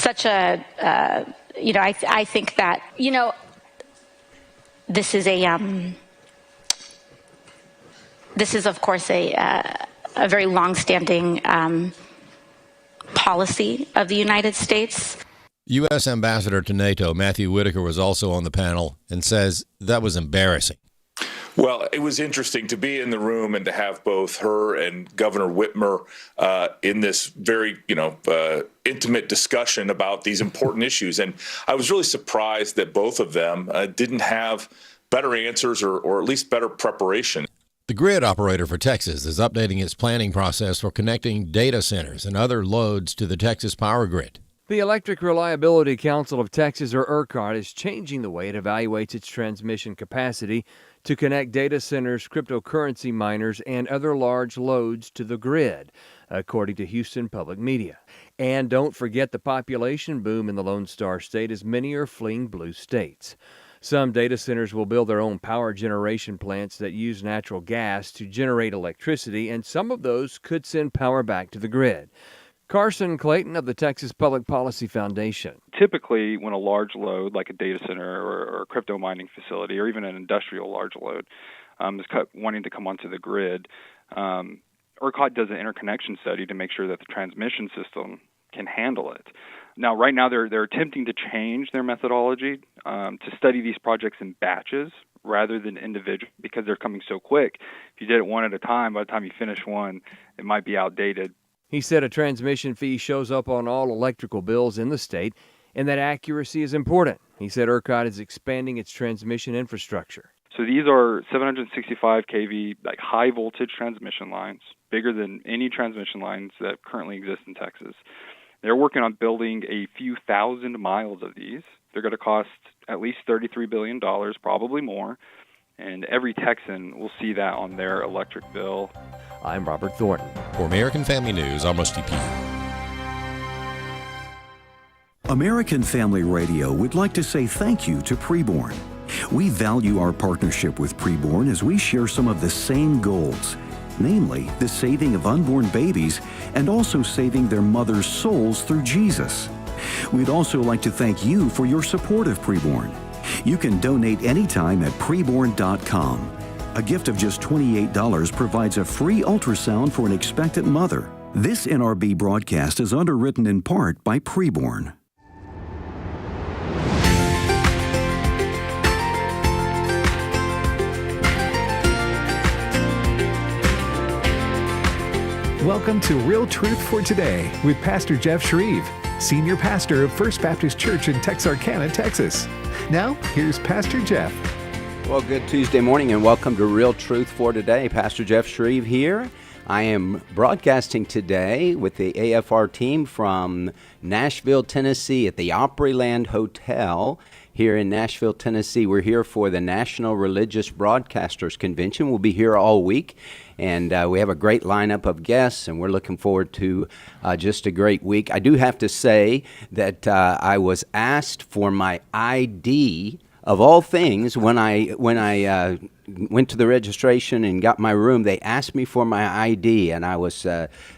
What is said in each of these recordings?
such a, I think that, this is of course a very longstanding policy of the United States. U.S. Ambassador to NATO Matthew Whitaker was also on the panel and says that was embarrassing. Well, it was interesting to be in the room and to have both her and Governor Whitmer in this very, intimate discussion about these important issues. And I was really surprised that both of them didn't have better answers or at least better preparation. The grid operator for Texas is updating its planning process for connecting data centers and other loads to the Texas power grid. The Electric Reliability Council of Texas, or ERCOT, is changing the way it evaluates its transmission capacity to connect data centers, cryptocurrency miners, and other large loads to the grid, according to Houston Public Media. And don't forget the population boom in the Lone Star State, as many are fleeing blue states. Some data centers will build their own power generation plants that use natural gas to generate electricity, and some of those could send power back to the grid. Carson Clayton of the Texas Public Policy Foundation. Typically, when a large load, like a data center or a crypto mining facility, or even an industrial large load, is wanting to come onto the grid, ERCOT does an interconnection study to make sure that the transmission system can handle it. Now, right now, they're attempting to change their methodology to study these projects in batches rather than individual, because they're coming so quick. If you did it one at a time, by the time you finish one, it might be outdated. He said a transmission fee shows up on all electrical bills in the state, and that accuracy is important. He said ERCOT is expanding its transmission infrastructure. So these are 765 kV, like high voltage transmission lines, bigger than any transmission lines that currently exist in Texas. They're working on building a few thousand miles of these. They're going to cost at least $33 billion, probably more. And every Texan will see that on their electric bill. I'm Robert Thornton. For American Family News, I'm Rusty P. American Family Radio would like to say thank you to Preborn. We value our partnership with Preborn as we share some of the same goals, namely the saving of unborn babies and also saving their mothers' souls through Jesus. We'd also like to thank you for your support of Preborn. You can donate anytime at preborn.com. A gift of just $28 provides a free ultrasound for an expectant mother. This NRB broadcast is underwritten in part by Preborn. Welcome to Real Truth for Today with Pastor Jeff Schreve, Senior Pastor of First Baptist Church in Texarkana, Texas. Now, here's Pastor Jeff. Well, good Tuesday morning and welcome to Real Truth for Today. Pastor Jeff Schreve here. I am broadcasting today with the AFR team from Nashville, Tennessee at the Opryland Hotel here in Nashville, Tennessee. We're here for the National Religious Broadcasters Convention. We'll be here all week, and we have a great lineup of guests, and we're looking forward to just a great week. I do have to say that I was asked for my ID of all things. When I went to the registration and got my room, they asked me for my ID, and I was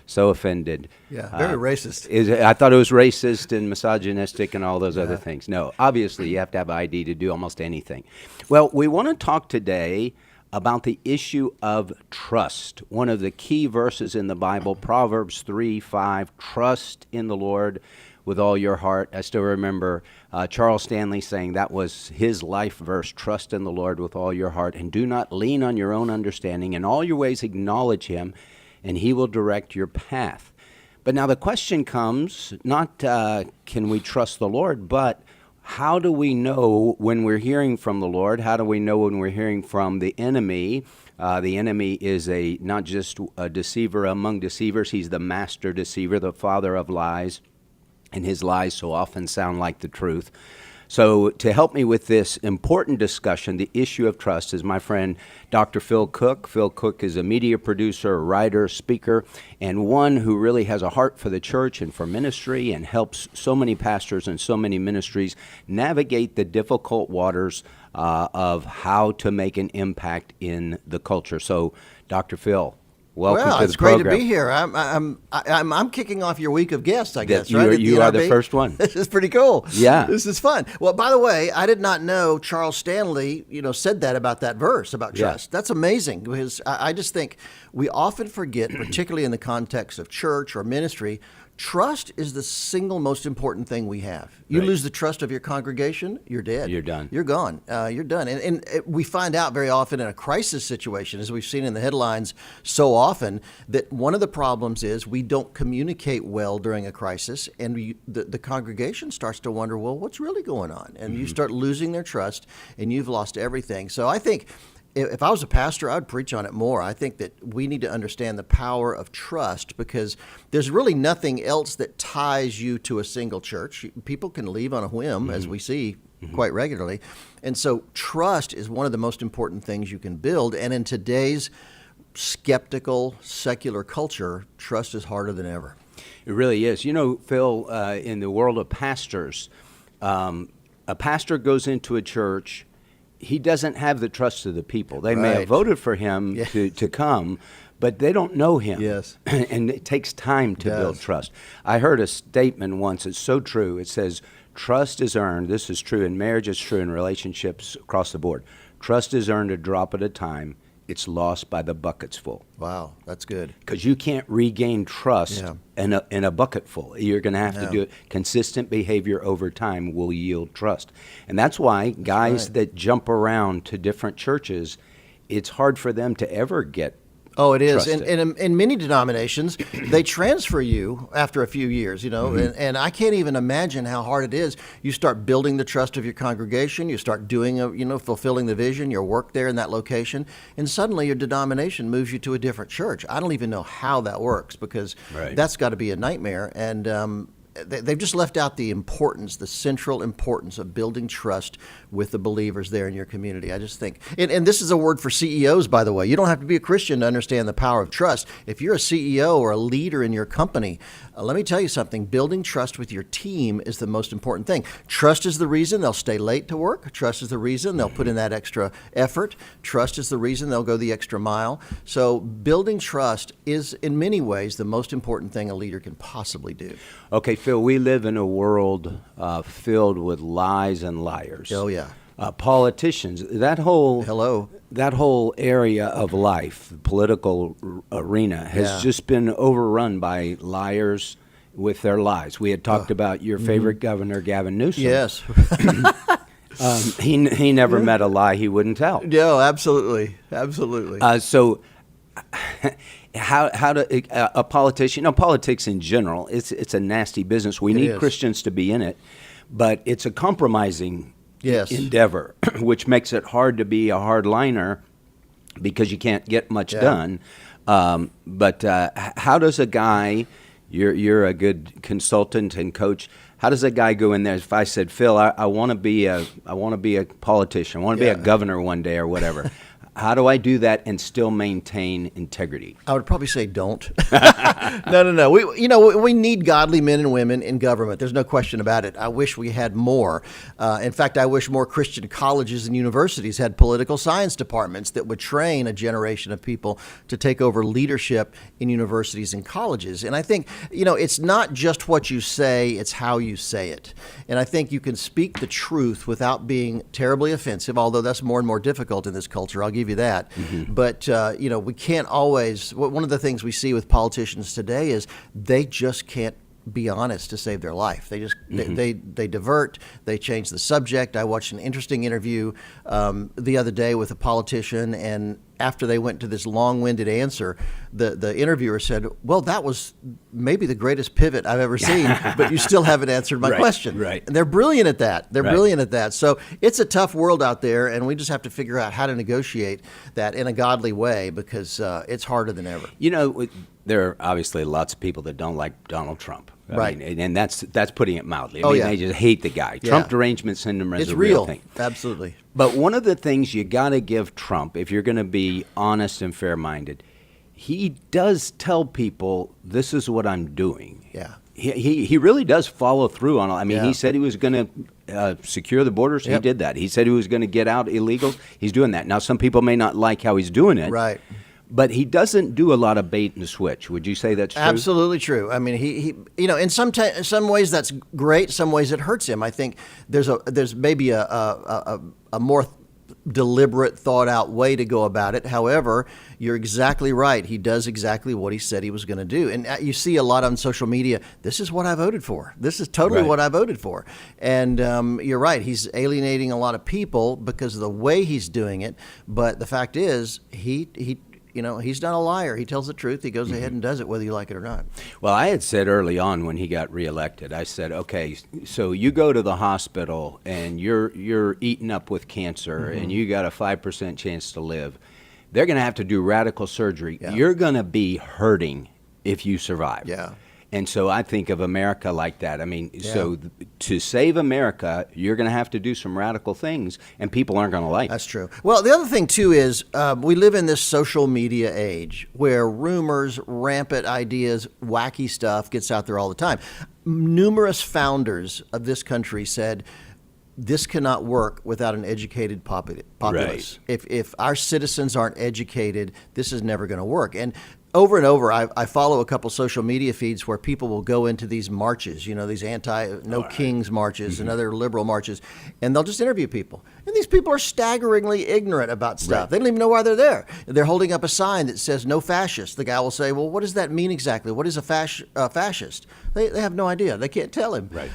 so offended. Yeah, very racist. I thought it was racist and misogynistic and all those other things. No, obviously you have to have ID to do almost anything. Well, we want to talk today about the issue of trust. One of the key verses in the Bible, Proverbs 3:5, trust in the Lord with all your heart. I still remember Charles Stanley saying that was his life verse, trust in the Lord with all your heart, and do not lean on your own understanding. In all your ways acknowledge him, and he will direct your path. But now the question comes, not can we trust the Lord, but how do we know when we're hearing from the Lord? How do we know when we're hearing from the enemy? The enemy is not just a deceiver among deceivers, he's the master deceiver, the father of lies. And his lies so often sound like the truth. So to help me with this important discussion, the issue of trust, is my friend Dr. Phil Cook. Phil Cook is a media producer, a writer, speaker, and one who really has a heart for the church and for ministry and helps so many pastors and so many ministries navigate the difficult waters of how to make an impact in the culture. So, Dr. Phil, Welcome well, to it's the great program. to be here. I'm kicking off your week of guests, I guess. You right? are- at the you are the NRB? first one. This is pretty cool. Yeah. This is fun. Well, by the way, I did not know Charles Stanley, said that about that verse about Yeah. trust. That's amazing because I just think we often forget, particularly in the context of church or ministry, trust is the single most important thing we have. You Right. lose the trust of your congregation, you're dead. You're done. You're gone. You're done. And we find out very often in a crisis situation, as we've seen in the headlines so often, that one of the problems is we don't communicate well during a crisis, and the congregation starts to wonder, well, what's really going on? And you start losing their trust, and you've lost everything. So I think if I was a pastor, I'd preach on it more. I think that we need to understand the power of trust because there's really nothing else that ties you to a single church. People can leave on a whim, as we see quite regularly. And so trust is one of the most important things you can build. And in today's skeptical, secular culture, trust is harder than ever. It really is. Phil, in the world of pastors, a pastor goes into a church. He doesn't have the trust of the people. They may Right. have voted for him Yeah. to come, but they don't know him. Yes. And it takes time to It build does. trust. I heard a statement once, it's so true. It says, trust is earned. This is true in marriage, it's true in relationships across the board. Trust is earned a drop at a time. It's lost by the buckets full. Wow, that's good. Because you can't regain trust Yeah. in a bucket full. You're going to have to Yeah. do it. Consistent behavior over time will yield trust. And that's why guys right. that jump around to different churches, it's hard for them to ever get Oh, it is. trusted. And in many denominations, they transfer you after a few years, and I can't even imagine how hard it is. You start building the trust of your congregation, you start doing, fulfilling the vision, your work there in that location, and suddenly your denomination moves you to a different church. I don't even know how that works because Right. that's got to be a nightmare. And they've just left out the central importance of building trust with the believers there in your community. I just think, and this is a word for CEOs, by the way. You don't have to be a Christian to understand the power of trust. If you're a CEO or a leader in your company, let me tell you something. Building trust with your team is the most important thing. Trust is the reason they'll stay late to work. Trust is the reason they'll put in that extra effort. Trust is the reason they'll go the extra mile. So building trust is, in many ways, the most important thing a leader can possibly do. Okay, Phil, we live in a world filled with lies and liars. Oh, yeah. Politicians, that whole Hello. that whole area of life, the political arena, has Yeah. just been overrun by liars with their lies. We had talked about your favorite governor, Gavin Newsom. Yes. He never met a lie he wouldn't tell. No, absolutely. Absolutely. So, how do a politician? Politics in general, it's a nasty business. We need is. Christians to be in it, but it's a compromising Yes. endeavor, which makes it hard to be a hardliner because you can't get much Yeah. done. But how does a guy? You're a good consultant and coach. How does a guy go in there? If I said, Phil, I want to be a politician. I want to be a governor one day or whatever. How do I do that and still maintain integrity? I would probably say don't. No. We need godly men and women in government. There's no question about it. I wish we had more. In fact, I wish more Christian colleges and universities had political science departments that would train a generation of people to take over leadership in universities and colleges. And I think, it's not just what you say, it's how you say it. And I think you can speak the truth without being terribly offensive, although that's more and more difficult in this culture. I'll give you that. Mm-hmm. But, we can't always, one of the things we see with politicians today is they just can't be honest to save their life. They just, they divert, they change the subject. I watched an interesting interview the other day with a politician, and after they went to this long-winded answer, the interviewer said, well, that was maybe the greatest pivot I've ever seen, but you still haven't answered my question. Right. And they're brilliant at that. They're Right. brilliant at that. So it's a tough world out there, and we just have to figure out how to negotiate that in a godly way because it's harder than ever. There are obviously lots of people that don't like Donald Trump. Right. And that's putting it mildly. Oh, yeah. They just hate the guy. Yeah. Trump derangement syndrome is It's a real real. thing. Absolutely. But one of the things you got to give Trump, if you're going to be honest and fair-minded, he does tell people, this is what I'm doing. Yeah. He really does follow through on it. I mean, Yeah. he said he was going to secure the borders. Yep. He did that. He said he was going to get out illegals. He's doing that. Now, some people may not like how he's doing it. Right. But he doesn't do a lot of bait and switch. Would you say that's true? Absolutely true. I mean, he in some ways that's great. Some ways it hurts him. I think there's maybe a more deliberate, thought out way to go about it. However, you're exactly right. He does exactly what he said he was going to do. And you see a lot on social media, this is what I voted for. This is totally what I voted for. And you're right. He's alienating a lot of people because of the way he's doing it. But the fact is, he's not a liar. He tells the truth. He goes ahead and does it, whether you like it or not. Well, I had said early on when he got reelected, I said, okay, so you go to the hospital and you're eaten up with cancer and you got a 5% chance to live. They're going to have to do radical surgery. Yeah. You're going to be hurting if you survive. Yeah. And so I think of America like that. I mean, so to save America, you're going to have to do some radical things, and people aren't going to like it. That's true. Well, the other thing, too, is we live in this social media age where rumors, rampant ideas, wacky stuff gets out there all the time. Numerous founders of this country said, this cannot work without an educated populace. Right. If our citizens aren't educated, this is never going to work. And over and over, I follow a couple social media feeds where people will go into these marches, these anti-No Kings marches and other liberal marches, and they'll just interview people. And these people are staggeringly ignorant about stuff. Right. They don't even know why they're there. They're holding up a sign that says "No fascist." The guy will say, "Well, what does that mean exactly? What is a fascist?" They have no idea. They can't tell him. Right.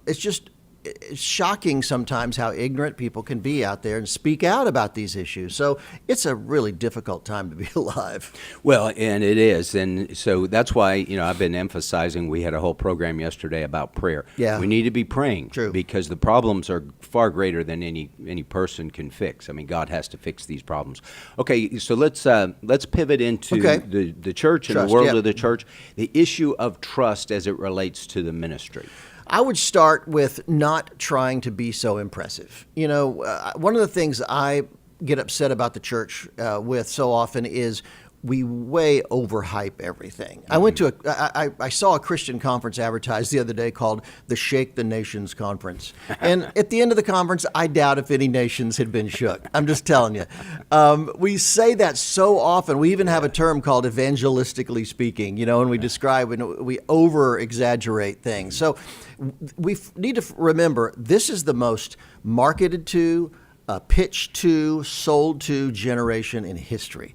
It's shocking sometimes how ignorant people can be out there and speak out about these issues. So it's a really difficult time to be alive. Well, and it is. And so that's why, I've been emphasizing, we had a whole program yesterday about prayer. Yeah. We need to be praying. True. Because the problems are far greater than any person can fix. I mean, God has to fix these problems. Okay, so let's pivot into the church and the world of the church, the issue of trust as it relates to the ministry. I would start with not trying to be so impressive. One of the things I get upset about the church with so often is we way overhype everything. I went to I saw a Christian conference advertised the other day called the Shake the Nations Conference. And at the end of the conference, I doubt if any nations had been shook. I'm just telling you. We say that so often. We even have a term called evangelistically speaking, and we describe when we over exaggerate things. So we need to remember this is the most marketed to, pitched to, sold to generation in history.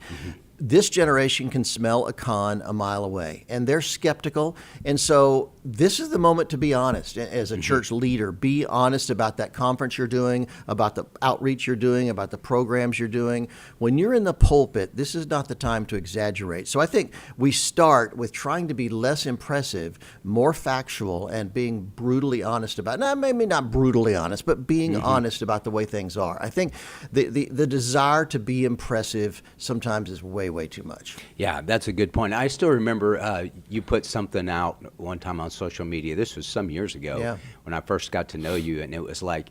This generation can smell a con a mile away, and they're skeptical. And so this is the moment to be honest as a church leader. Be honest about that conference you're doing, about the outreach you're doing, about the programs you're doing. When you're in the pulpit, this is not the time to exaggerate. So I think we start with trying to be less impressive, more factual, and being brutally honest about, maybe not brutally honest, but being honest about the way things are. I think the desire to be impressive sometimes is way too much. Yeah, that's a good point. I still remember you put something out one time on social media. This was some years ago when I first got to know you, and it was like,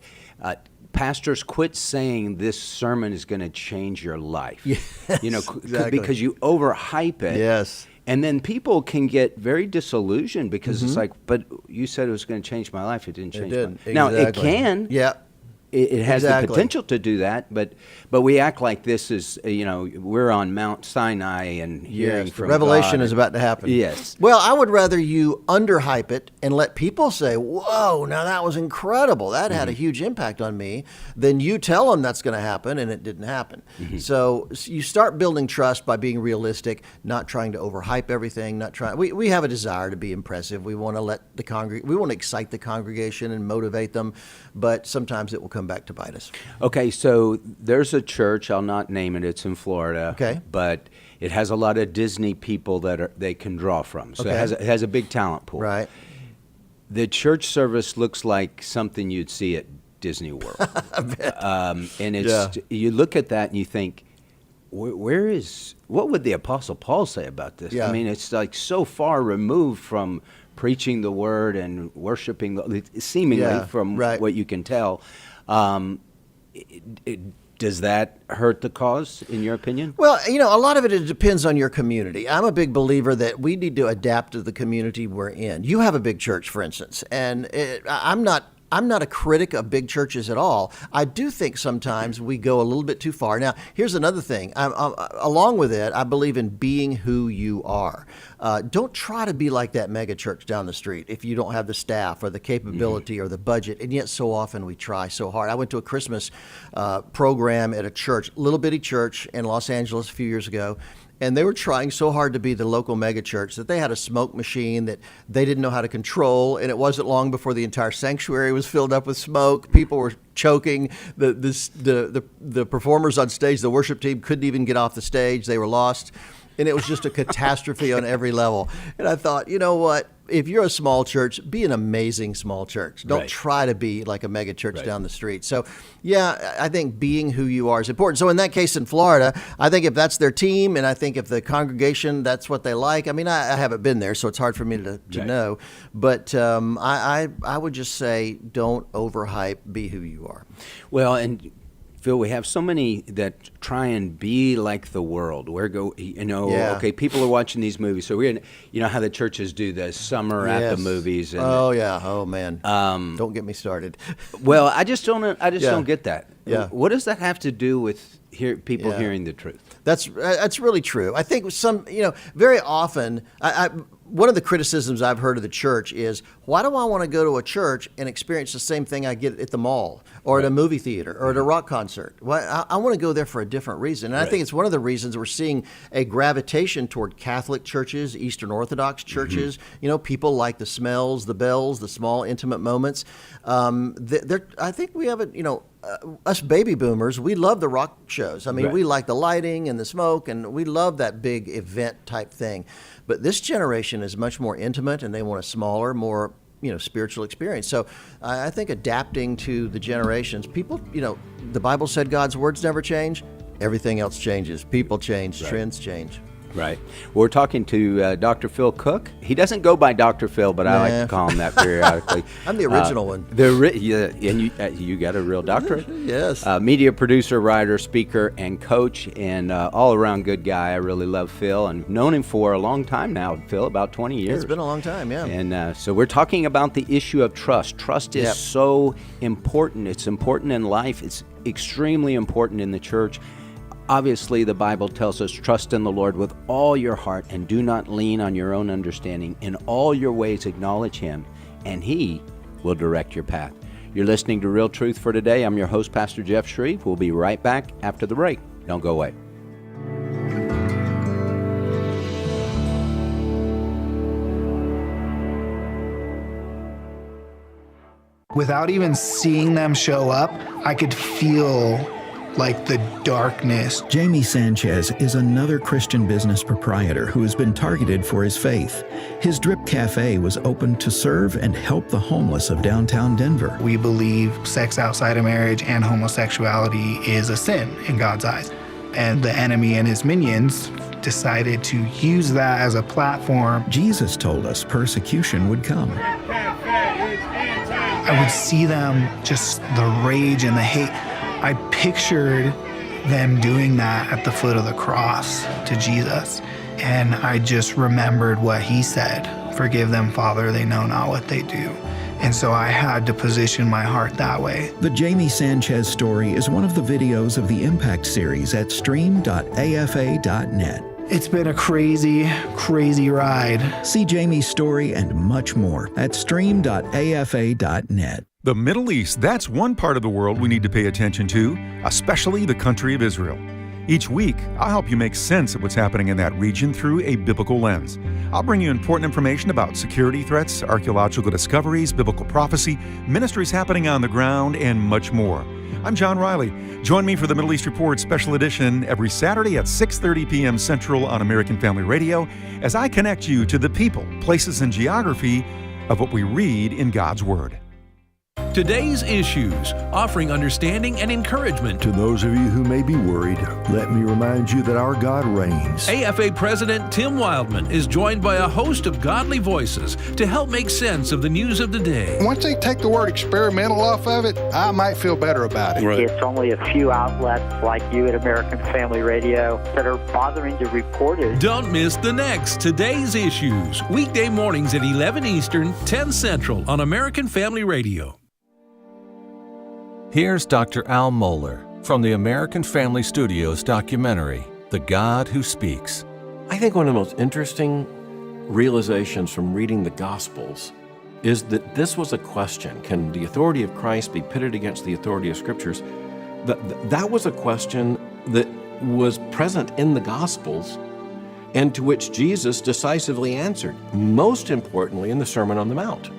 pastors, quit saying this sermon is going to change your life. Yes, exactly. Because you overhype it. Yes. And then people can get very disillusioned because it's like, but you said it was going to change my life. It didn't change my life. Now, it can. Yeah. It has the potential to do that, but we act like this is, we're on Mount Sinai and hearing from Revelation God. is about to happen. Yes. Well, I would rather you underhype it and let people say, whoa, now that was incredible. That had a huge impact on me. Than you tell them that's going to happen and it didn't happen. So you start building trust by being realistic, not trying to overhype everything, we have a desire to be impressive. We want to we want to excite the congregation and motivate them, but sometimes it will come back to bite us. Okay, so there's a church, I'll not name it, it's in Florida, but it has a lot of Disney people that they can draw from. So it has a big talent pool. Right. The church service looks like something you'd see at Disney World. And it's you look at that and you think, what would the Apostle Paul say about this? Yeah. I mean, it's like so far removed from preaching the word and worshiping, seemingly from what you can tell. Does that hurt the cause, in your opinion? Well, a lot of it depends on your community. I'm a big believer that we need to adapt to the community we're in. You have a big church, for instance, and I'm not I'm not a critic of big churches at all. I do think sometimes we go a little bit too far. Now, here's another thing. Along with it, I believe in being who you are. Don't try to be like that mega church down the street if you don't have the staff or the capability or the budget. And yet so often we try so hard. I went to a Christmas program at a church, little bitty church in Los Angeles a few years ago. And they were trying so hard to be the local megachurch that they had a smoke machine that they didn't know how to control. And it wasn't long before the entire sanctuary was filled up with smoke. People were choking. The performers on stage, the worship team couldn't even get off the stage. They were lost. And it was just a catastrophe on every level. And I thought, you know what? If you're a small church, be an amazing small church. Don't try to be like a mega church down the street. So, yeah, I think being who you are is important. So in that case in Florida, I think if that's their team and I think if the congregation, that's what they like. I mean, I haven't been there, so it's hard for me to know. But I would just say don't overhype, be who you are. Well, and Phil, we have so many that try and be like the world. Okay, people are watching these movies. So we're, how the churches do the summer at the movies. And oh man. Don't get me started. Well, I just don't get that. Yeah. What does that have to do with people hearing the truth? That's really true. I think very often, one of the criticisms I've heard of the church is, why do I want to go to a church and experience the same thing I get at the mall or at a movie theater or at a rock concert? Well, I want to go there for a different reason. And I think it's one of the reasons we're seeing a gravitation toward Catholic churches, Eastern Orthodox churches. People like the smells, the bells, the small intimate moments. I think we have us baby boomers, we love the rock shows. I mean, we like the lighting and the smoke, and we love that big event type thing. But this generation is much more intimate, and they want a smaller, more spiritual experience. So I think adapting to the generations, people, the Bible said God's words never change. Everything else changes. People change. Trends change. Right. We're talking to Dr. Phil Cook. He doesn't go by Dr. Phil, but I like to call him that periodically. I'm the original one. And you got a real doctorate? Yes. Media producer, writer, speaker, and coach, and all-around good guy. I really love Phil, and known him for a long time now, Phil, about 20 years. It's been a long time, yeah. And so we're talking about the issue of trust. Trust is so important. It's important in life. It's extremely important in the church. Obviously, the Bible tells us, trust in the Lord with all your heart and do not lean on your own understanding. In all your ways acknowledge Him, and He will direct your path. You're listening to Real Truth for Today. I'm your host, Pastor Jeff Schreve. We'll be right back after the break. Don't go away. Without even seeing them show up, I could feel like the darkness. Jamie Sanchez is another Christian business proprietor who has been targeted for his faith. His Drip Cafe was opened to serve and help the homeless of downtown Denver. We believe sex outside of marriage and homosexuality is a sin in God's eyes. And the enemy and his minions decided to use that as a platform. Jesus told us persecution would come. I would see them, just the rage and the hate. I pictured them doing that at the foot of the cross to Jesus. And I just remembered what He said, "Forgive them, Father, they know not what they do." And so I had to position my heart that way. The Jamie Sanchez story is one of the videos of the Impact series at stream.afa.net. It's been a crazy, crazy ride. See Jamie's story and much more at stream.afa.net. The Middle East, that's one part of the world we need to pay attention to, especially the country of Israel. Each week, I'll help you make sense of what's happening in that region through a biblical lens. I'll bring you important information about security threats, archaeological discoveries, biblical prophecy, ministries happening on the ground, and much more. I'm John Riley. Join me for the Middle East Report Special Edition every Saturday at 6:30 p.m. Central on American Family Radio as I connect you to the people, places, and geography of what we read in God's Word. Today's Issues, offering understanding and encouragement. To those of you who may be worried, let me remind you that our God reigns. AFA President Tim Wildman is joined by a host of godly voices to help make sense of the news of the day. Once they take the word experimental off of it, I might feel better about it. Right. It's only a few outlets like you at American Family Radio that are bothering to report it. Don't miss the next Today's Issues, weekday mornings at 11 Eastern, 10 Central on American Family Radio. Here's Dr. Al Mohler from the American Family Studios documentary, The God Who Speaks. I think one of the most interesting realizations from reading the Gospels is that this was a question. Can the authority of Christ be pitted against the authority of Scriptures? That was a question that was present in the Gospels and to which Jesus decisively answered, most importantly in the Sermon on the Mount,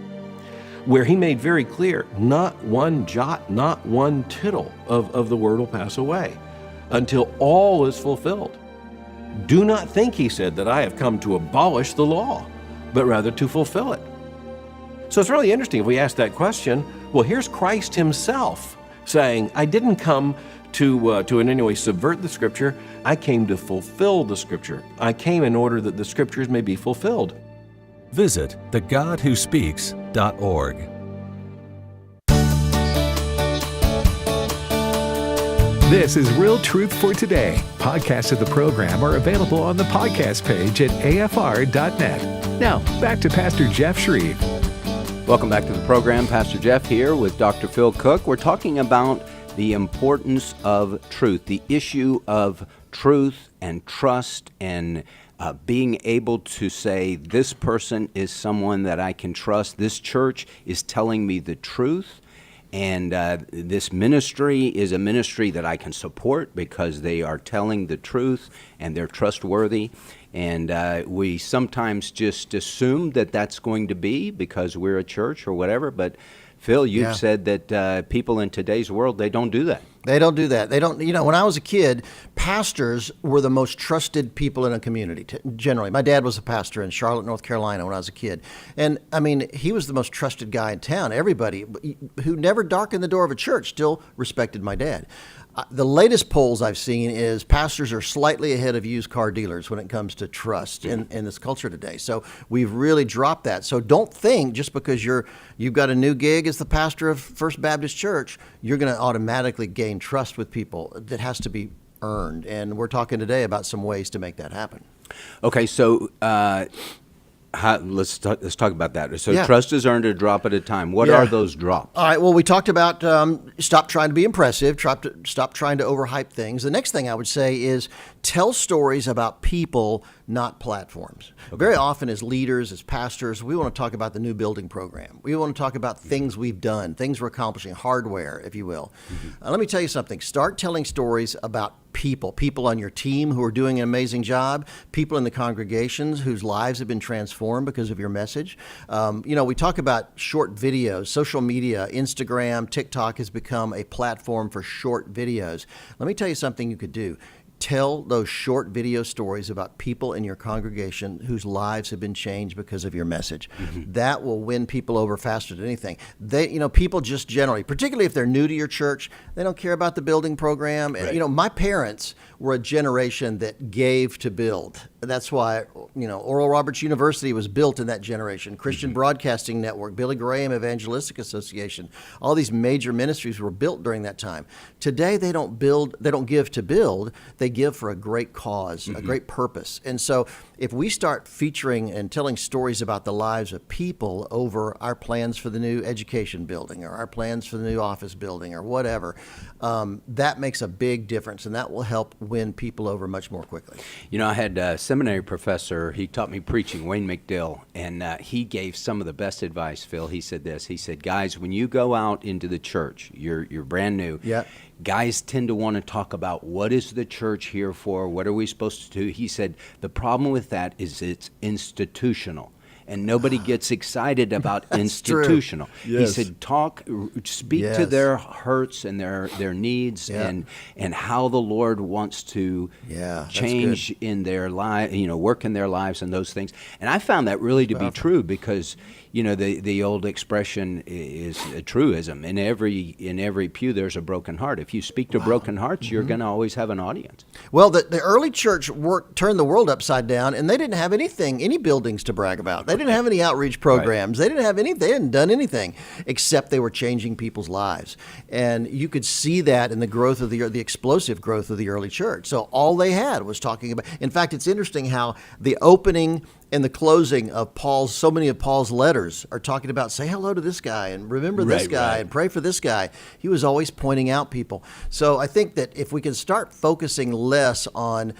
where he made very clear, not one jot, not one tittle of the word will pass away until all is fulfilled. Do not think, he said, that I have come to abolish the law, but rather to fulfill it. So it's really interesting if we ask that question. Well, here's Christ himself saying, I didn't come to in any way subvert the Scripture. I came to fulfill the Scripture. I came in order that the Scriptures may be fulfilled. Visit thegodwhospeaks.org. This is Real Truth for Today. Podcasts of the program are available on the podcast page at afr.net. Now, back to Pastor Jeff Schreve. Welcome back to the program. Pastor Jeff here with Dr. Phil Cook. We're talking about the importance of truth, the issue of truth and trust and being able to say, this person is someone that I can trust. This church is telling me the truth. And this ministry is a ministry that I can support because they are telling the truth and they're trustworthy. And we sometimes just assume that that's going to be because we're a church or whatever. But Phil, you've said that people in today's world, they don't do that. They don't do that. They don't, when I was a kid, pastors were the most trusted people in a community, generally. My dad was a pastor in Charlotte, North Carolina when I was a kid. And, he was the most trusted guy in town. Everybody who never darkened the door of a church still respected my dad. The latest polls I've seen is pastors are slightly ahead of used car dealers when it comes to trust in this culture today. So we've really dropped that. So don't think just because you've got a new gig as the pastor of First Baptist Church, you're going to automatically gain trust with people. That has to be earned. And we're talking today about some ways to make that happen. Okay, so let's talk about that. So trust is earned a drop at a time. What are those drops? All right. Well, we talked about stop trying to be impressive, stop trying to overhype things. The next thing I would say is tell stories about people, not platforms. Okay. Very often as leaders, as pastors, we want to talk about the new building program. We want to talk about things we've done, things we're accomplishing, hardware, if you will. Mm-hmm. Let me tell you something. Start telling stories about people on your team who are doing an amazing job, people in the congregations whose lives have been transformed because of your message. We talk about short videos, social media, Instagram, TikTok has become a platform for short videos. Let me tell you something you could do. Tell those short video stories about people in your congregation whose lives have been changed because of your message. Mm-hmm. That will win people over faster than anything. People just generally, particularly if they're new to your church, they don't care about the building program. Right. And, my parents were a generation that gave to build. That's why, Oral Roberts University was built in that generation. Christian Broadcasting Network, Billy Graham Evangelistic Association, all these major ministries were built during that time. Today, they don't give to build. They give for a great cause, a great purpose. And so if we start featuring and telling stories about the lives of people over our plans for the new education building or our plans for the new office building or whatever, that makes a big difference, and that will help win people over much more quickly. I had a seminary professor, he taught me preaching, Wayne McDill, and he gave some of the best advice, Phil. He said this, he said, guys, when you go out into the church, you're brand new, guys tend to want to talk about what is the church here for, what are we supposed to do? He said, the problem with that is it's institutional. And nobody gets excited about institutional. Yes. He said, speak to their hurts and their needs and how the Lord wants to change in their life, work in their lives and those things. And I found that really to be true because, the old expression is a truism. In every pew, there's a broken heart. If you speak to broken hearts, you're going to always have an audience. Well, the early church turned the world upside down, and they didn't have any buildings to brag about. They didn't have any outreach programs. Right. They hadn't done anything except they were changing people's lives. And you could see that in the growth of the explosive growth of the early church. So all they had was talking about. In fact, it's interesting how the opening in the closing of so many of Paul's letters are talking about say hello to this guy and remember this guy and pray for this guy. He was always pointing out people. So I think that if we can start focusing less on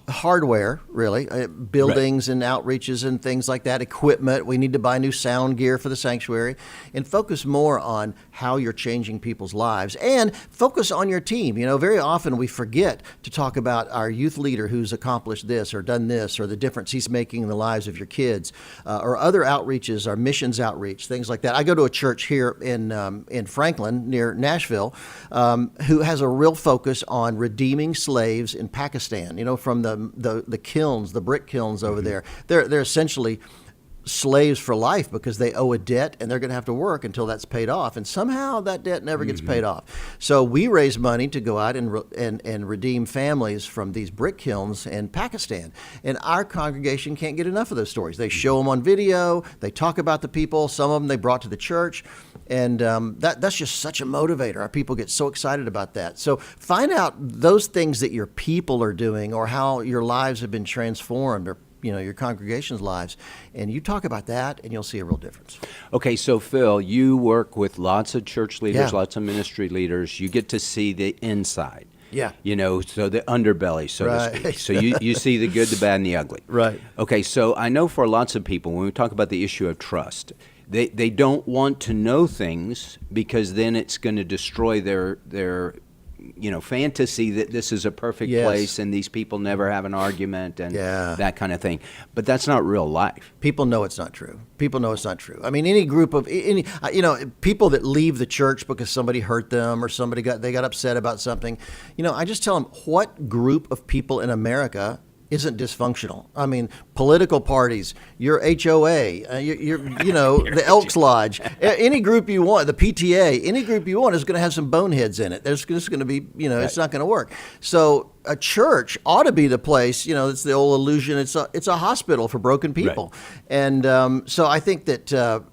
hardware, really, buildings and outreaches and things like that, equipment. We need to buy new sound gear for the sanctuary and focus more on how you're changing people's lives and focus on your team. Very often we forget to talk about our youth leader who's accomplished this or done this or the difference he's making in the lives of your kids or other outreaches, our missions outreach, things like that. I go to a church here in Franklin near Nashville who has a real focus on redeeming slaves in Pakistan, from the kilns, the brick kilns over there. They're essentially slaves for life because they owe a debt and they're going to have to work until that's paid off. And somehow that debt never gets paid off. So we raise money to go out and redeem families from these brick kilns in Pakistan. And our congregation can't get enough of those stories. They show them on video. They talk about the people. Some of them they brought to the church. And that's just such a motivator. Our people get so excited about that. So find out those things that your people are doing or how your lives have been transformed or your congregation's lives, and you talk about that, and you'll see a real difference. Okay, so Phil, you work with lots of church leaders, lots of ministry leaders. You get to see the inside. Yeah. So the underbelly, so to speak. So you see the good, the bad, and the ugly. Right. Okay, so I know for lots of people, when we talk about the issue of trust, they don't want to know things because then it's going to destroy their fantasy that this is a perfect place and these people never have an argument and that kind of thing. But that's not real life. People know it's not true. I mean, any group of people that leave the church because somebody hurt them or they got upset about something. I just tell them, what group of people in America isn't dysfunctional? I mean, political parties, your HOA, the Elks Lodge, any group you want, the PTA, any group you want is going to have some boneheads in it. There's just going to be, it's not going to work. So a church ought to be the place, it's the old illusion. It's a hospital for broken people. Right. And so I think that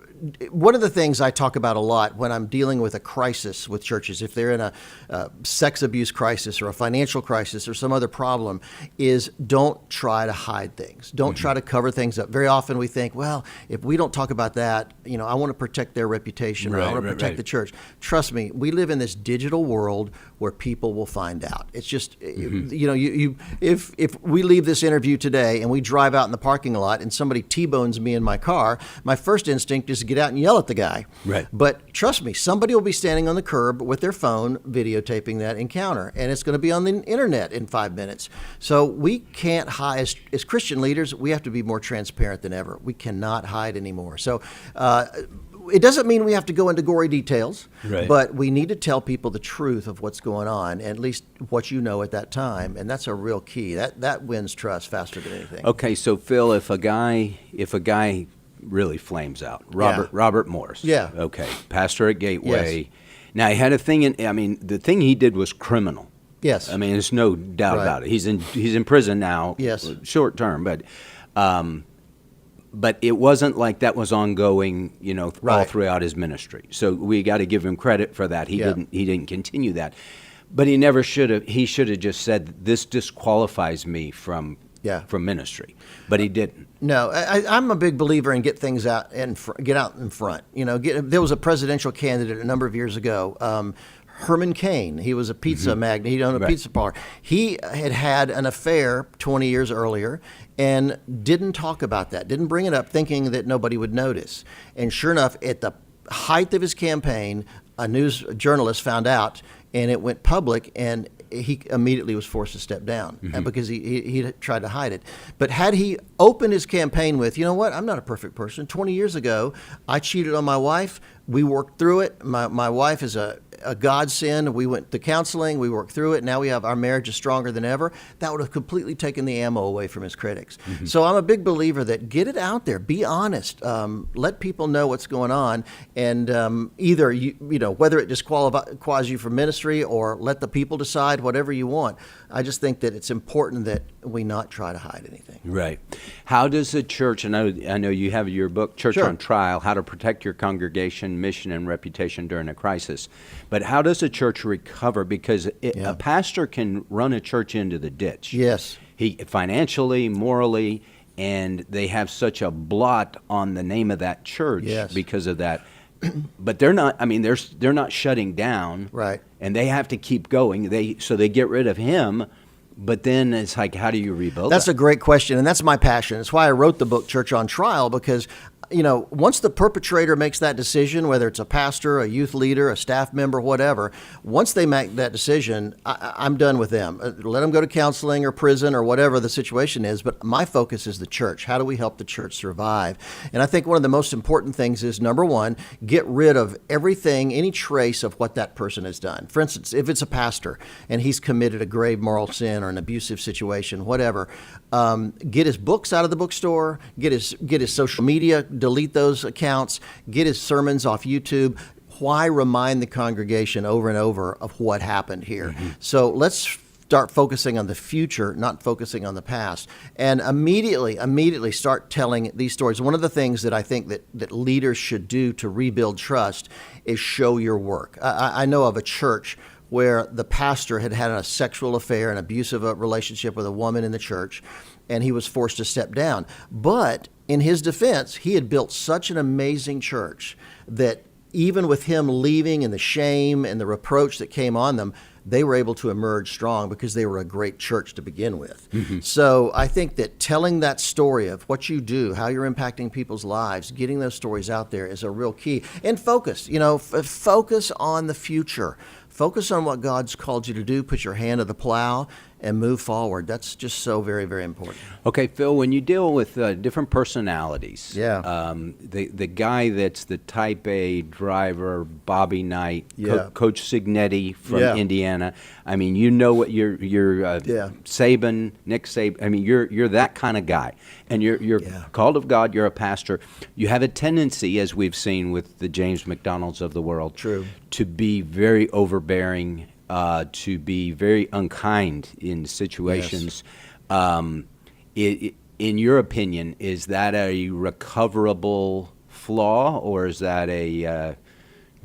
one of the things I talk about a lot when I'm dealing with a crisis with churches, if they're in a sex abuse crisis or a financial crisis or some other problem, is don't try to hide things. Don't try to cover things up. Very often we think, well, if we don't talk about that, I want to protect their reputation or I want to protect the church. Trust me, we live in this digital world where people will find out. It's just, if we leave this interview today and we drive out in the parking lot and somebody T-bones me in my car, my first instinct is to get out and yell at the guy. Right. But trust me, somebody will be standing on the curb with their phone videotaping that encounter, and it's going to be on the internet in 5 minutes. So we can't hide. As Christian leaders, we have to be more transparent than ever. We cannot hide anymore. So it doesn't mean we have to go into gory details, but we need to tell people the truth of what's going on, at least what at that time, and that's a real key. That wins trust faster than anything. Okay, so Phil, if a guy really flames out, Robert Morris, okay, pastor at Gateway. Yes. Now he had a thing the thing he did was criminal. Yes, I mean there's no doubt about it. He's in prison now. Yes, short term, but it wasn't like that was ongoing, all throughout his ministry. So we got to give him credit for that. He didn't continue that, but he never should have. He should have just said, "This disqualifies me from ministry," but he didn't. No, I'm a big believer in get things out and get out in front. There was a presidential candidate a number of years ago. Herman Cain. He was a pizza magnate. He owned a pizza parlor. He had an affair 20 years earlier and didn't talk about that, didn't bring it up, thinking that nobody would notice. And sure enough, at the height of his campaign, a news journalist found out, and it went public, and he immediately was forced to step down because he tried to hide it. But had he opened his campaign with, I'm not a perfect person. 20 years ago, I cheated on my wife. We worked through it. My wife is a godsend. We went to counseling. We worked through it. Now our marriage is stronger than ever. That would have completely taken the ammo away from his critics. So I'm a big believer that get it out there. Be honest. Let people know what's going on. And either, whether it disqualifies you from ministry or let the people decide, whatever you want. I just think that it's important that we not try to hide anything. Right. How does a church, and I know you have your book, Church on Trial, How to Protect Your Congregation, Mission, and Reputation During a Crisis. But how does a church recover? Because a pastor can run a church into the ditch. Yes. He financially, morally, and they have such a blot on the name of that church Yes. because of that. But they're not. I mean, they're not shutting down, Right. And they have to keep going. So they get rid of him, but then it's like, how do you rebuild? That's that? a great question, and that's my passion. It's why I wrote the book Church on Trial, because once the perpetrator makes that decision, whether it's a pastor, a youth leader, a staff member, whatever, once they make that decision, I'm done with them. Let them go to counseling or prison or whatever the situation is, but my focus is the church. How do we help the church survive? And I think one of the most important things is, number one, get rid of everything, any trace of what that person has done. For instance, if it's a pastor and he's committed a grave moral sin or an abusive situation, whatever, get his books out of the bookstore, get his social media, delete those accounts, get his sermons off YouTube. Why remind the congregation over and over of what happened here? Mm-hmm. So let's start focusing on the future, not focusing on the past, and immediately start telling these stories. One of the things that I think that leaders should do to rebuild trust is show your work. I know of a church where the pastor had a sexual affair, an abusive relationship with a woman in the church, and he was forced to step down. But in his defense, he had built such an amazing church that even with him leaving and the shame and the reproach that came on them, they were able to emerge strong because they were a great church to begin with. Mm-hmm. So I think that telling that story of what you do, how you're impacting people's lives, getting those stories out there is a real key. And focus, focus on the future. Focus on what God's called you to do. Put your hand to the plow and move forward. That's just so very, very important. Okay, Phil, when you deal with different personalities, yeah. The guy that's the type A driver, Bobby Knight, yeah. Coach Signetti from yeah. Indiana. I mean, what you're Saban, Nick Saban. I mean, you're that kind of guy, and you're yeah. called of God. You're a pastor. You have a tendency, as we've seen with the James McDonalds of the world, True. to be very overbearing. To be very unkind in situations. Yes. In your opinion, is that a recoverable flaw, or is that a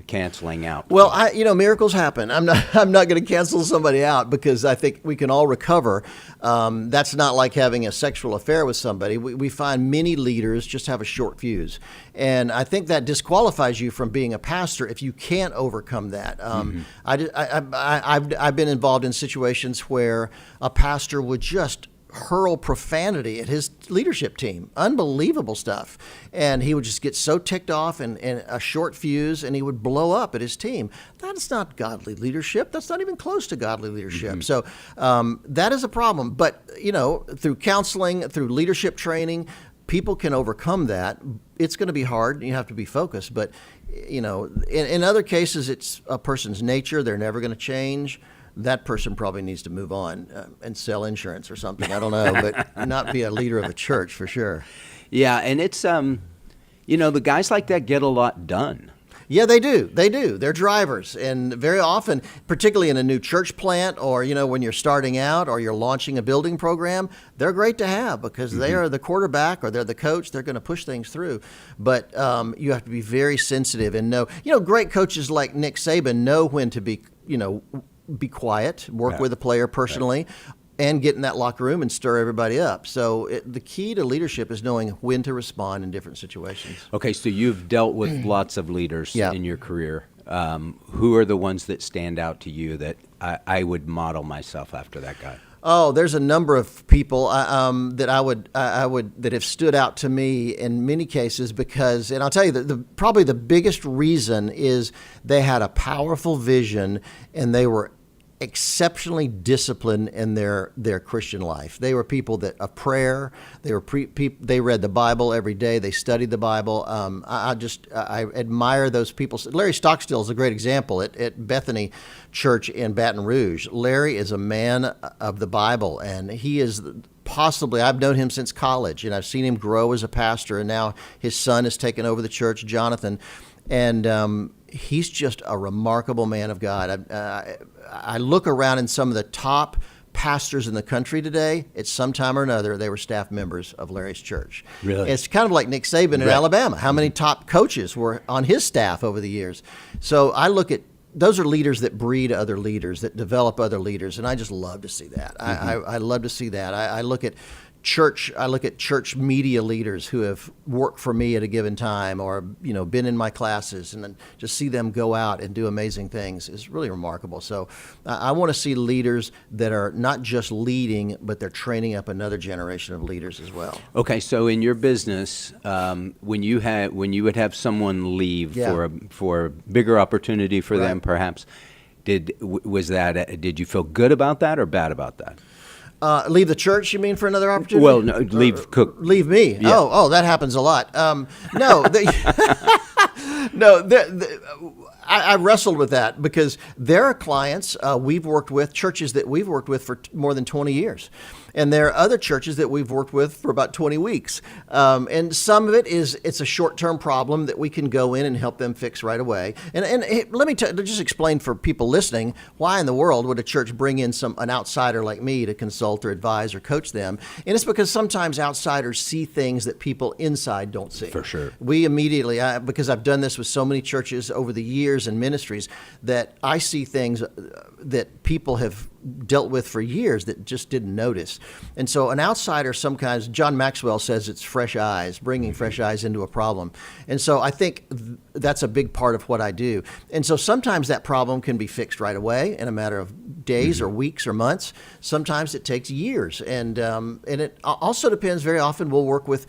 canceling out? Well, miracles happen. I'm not going to cancel somebody out because I think we can all recover. That's not like having a sexual affair with somebody. We find many leaders just have a short fuse. And I think that disqualifies you from being a pastor if you can't overcome that. Mm-hmm. I've been involved in situations where a pastor would just hurl profanity at his leadership team. Unbelievable stuff. And he would just get so ticked off and a short fuse, and he would blow up at his team. That's not godly leadership. That's not even close to godly leadership. Mm-hmm. So that is a problem. But, through counseling, through leadership training, people can overcome that. It's going to be hard. You have to be focused. But, in other cases, it's a person's nature. They're never going to change. That person probably needs to move on and sell insurance or something. I don't know, but not be a leader of a church for sure. Yeah, and it's, the guys like that get a lot done. Yeah, they do. They're drivers. And very often, particularly in a new church plant or, when you're starting out or you're launching a building program, they're great to have because they are the quarterback or they're the coach. They're going to push things through. But you have to be very sensitive and know, great coaches like Nick Saban know when to be quiet, work with a player personally, and get in that locker room and stir everybody up. So the key to leadership is knowing when to respond in different situations. Okay, so you've dealt with lots of leaders in your career. Who are the ones that stand out to you that I would model myself after that guy? Oh, there's a number of people that I would that have stood out to me in many cases because, and I'll tell you, probably the biggest reason is they had a powerful vision and they were exceptionally disciplined in their Christian life. They were people that of prayer. They were they read the Bible every day. They studied the Bible. I admire those people. Larry Stockstill is a great example at Bethany Church in Baton Rouge. Larry is a man of the Bible, and he is possibly, I've known him since college, and I've seen him grow as a pastor, and now his son has taken over the church, Jonathan, and he's just a remarkable man of God. I look around in some of the top pastors in the country today. At some time or another, they were staff members of Larry's church. Really? It's kind of like Nick Saban in Alabama. How many top coaches were on his staff over the years? So I look at those are leaders that breed other leaders, that develop other leaders, and I just love to see that. Mm-hmm. I love to see that. I look at I look at church media leaders who have worked for me at a given time, or been in my classes, and then just see them go out and do amazing things is really remarkable. So I want to see leaders that are not just leading, but they're training up another generation of leaders as well. Okay, so in your business, when you would have someone leave for a bigger opportunity for them, perhaps, did you feel good about that or bad about that? Leave the church, you mean, for another opportunity? Well, no, leave Cook. Leave me. Yeah. Oh, that happens a lot. No, I wrestled with that because there are clients churches that we've worked with for more than 20 years. And there are other churches that we've worked with for about 20 weeks. And some of it's a short-term problem that we can go in and help them fix right away. And let me just explain for people listening, why in the world would a church bring in an outsider like me to consult or advise or coach them? And it's because sometimes outsiders see things that people inside don't see. For sure. We immediately, because I've done this with so many churches over the years and ministries, that I see things that people have dealt with for years that just didn't notice. And so an outsider sometimes, John Maxwell says it's fresh eyes, bringing fresh eyes into a problem. And so I think that's a big part of what I do. And so sometimes that problem can be fixed right away in a matter of days or weeks or months. Sometimes it takes years. And it also depends. Very often we'll work with,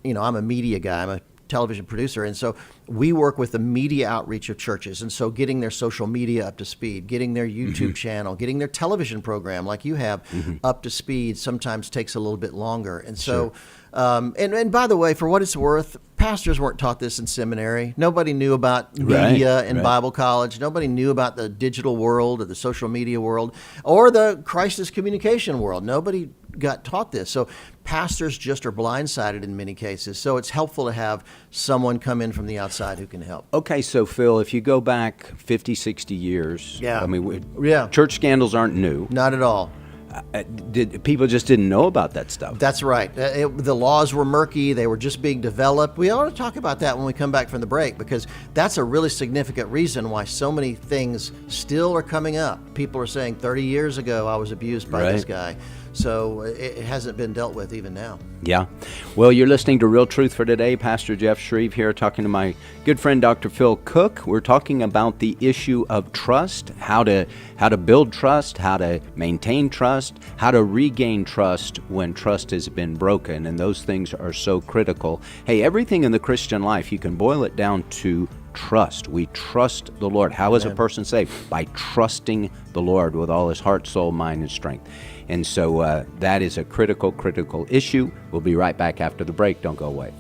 I'm a media guy, I'm a television producer, and so we work with the media outreach of churches, and so getting their social media up to speed, getting their YouTube channel, getting their television program like you have up to speed sometimes takes a little bit longer. And so and by the way, for what it's worth, pastors weren't taught this in seminary. Nobody knew about media in Bible college. Nobody knew about the digital world or the social media world or the crisis communication world. Nobody got taught this. So pastors just are blindsided in many cases. So it's helpful to have someone come in from the outside who can help. Okay, so Phil, if you go back 50, 60 years, church scandals aren't new. Not at all. People just didn't know about that stuff. That's right. The laws were murky. They were just being developed. We ought to talk about that when we come back from the break, because that's a really significant reason why so many things still are coming up. People are saying 30 years ago I was abused by this guy. So it hasn't been dealt with even now. Yeah. Well, you're listening to Real Truth for Today. Pastor Jeff Schreve here talking to my good friend Dr. Phil Cook. We're talking about the issue of trust, how to build trust, how to maintain trust, how to regain trust when trust has been broken. And those things are so critical. Hey, everything in the Christian life, you can boil it down to trust. We trust the Lord. How is a person saved? By trusting the Lord with all his heart, soul, mind, and strength. And so that is a critical issue. We'll be right back after the break. Don't go away.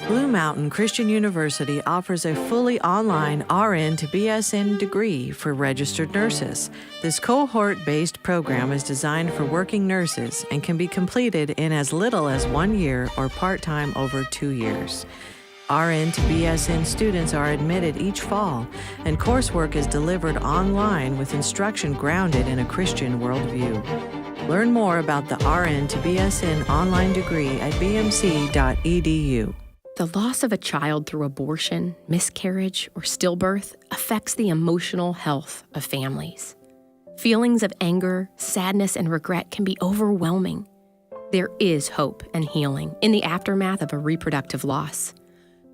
Blue Mountain Christian University offers a fully online RN to BSN degree for registered nurses. This cohort-based program is designed for working nurses and can be completed in as little as 1 year or part-time over 2 years. RN to BSN students are admitted each fall, and coursework is delivered online with instruction grounded in a Christian worldview. Learn more about the RN to BSN online degree at bmc.edu. The loss of a child through abortion, miscarriage, or stillbirth affects the emotional health of families. Feelings of anger, sadness, and regret can be overwhelming. There is hope and healing in the aftermath of a reproductive loss.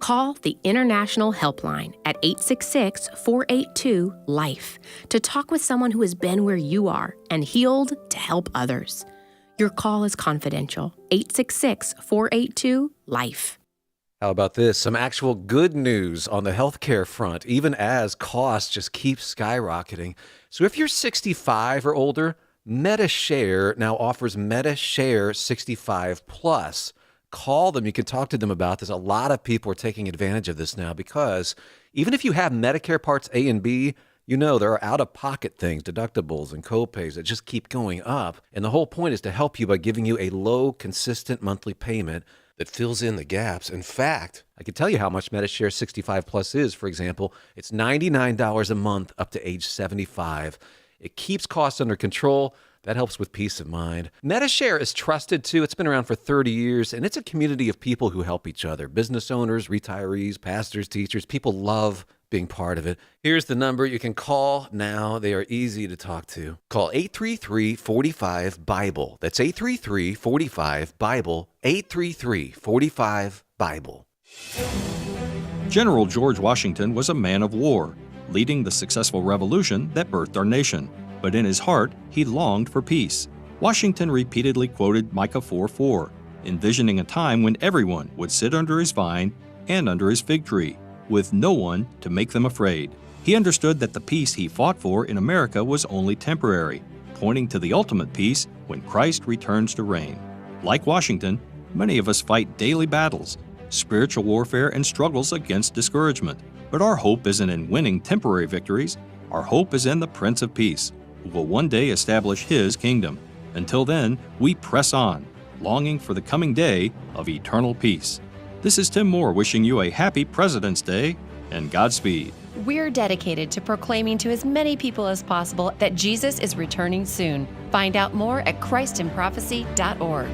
Call the International Helpline at 866-482-LIFE to talk with someone who has been where you are and healed to help others. Your call is confidential. 866-482-LIFE. How about this? Some actual good news on the healthcare front, even as costs just keep skyrocketing. So if you're 65 or older, MediShare now offers MediShare 65 Plus. Call them. You can talk to them about this. A lot of people are taking advantage of this now because even if you have Medicare Parts A and B, you know there are out-of-pocket things, deductibles and copays that just keep going up. And the whole point is to help you by giving you a low, consistent monthly payment that fills in the gaps. In fact, I can tell you how much MediShare 65 Plus is. For example, it's $99 a month up to age 75. It keeps costs under control. That helps with peace of mind. MediShare is trusted too. It's been around for 30 years, and it's a community of people who help each other. Business owners, retirees, pastors, teachers. People love being part of it. Here's the number you can call now. They are easy to talk to. Call 833-45-BIBLE. That's 833-45-BIBLE, 833-45-BIBLE. General George Washington was a man of war, leading the successful revolution that birthed our nation. But in his heart, he longed for peace. Washington repeatedly quoted Micah 4:4, envisioning a time when everyone would sit under his vine and under his fig tree, with no one to make them afraid. He understood that the peace he fought for in America was only temporary, pointing to the ultimate peace when Christ returns to reign. Like Washington, many of us fight daily battles, spiritual warfare, and struggles against discouragement. But our hope isn't in winning temporary victories. Our hope is in the Prince of Peace, who will one day establish his kingdom. Until then, we press on, longing for the coming day of eternal peace. This is Tim Moore wishing you a happy President's Day and Godspeed. We're dedicated to proclaiming to as many people as possible that Jesus is returning soon. Find out more at christinprophecy.org.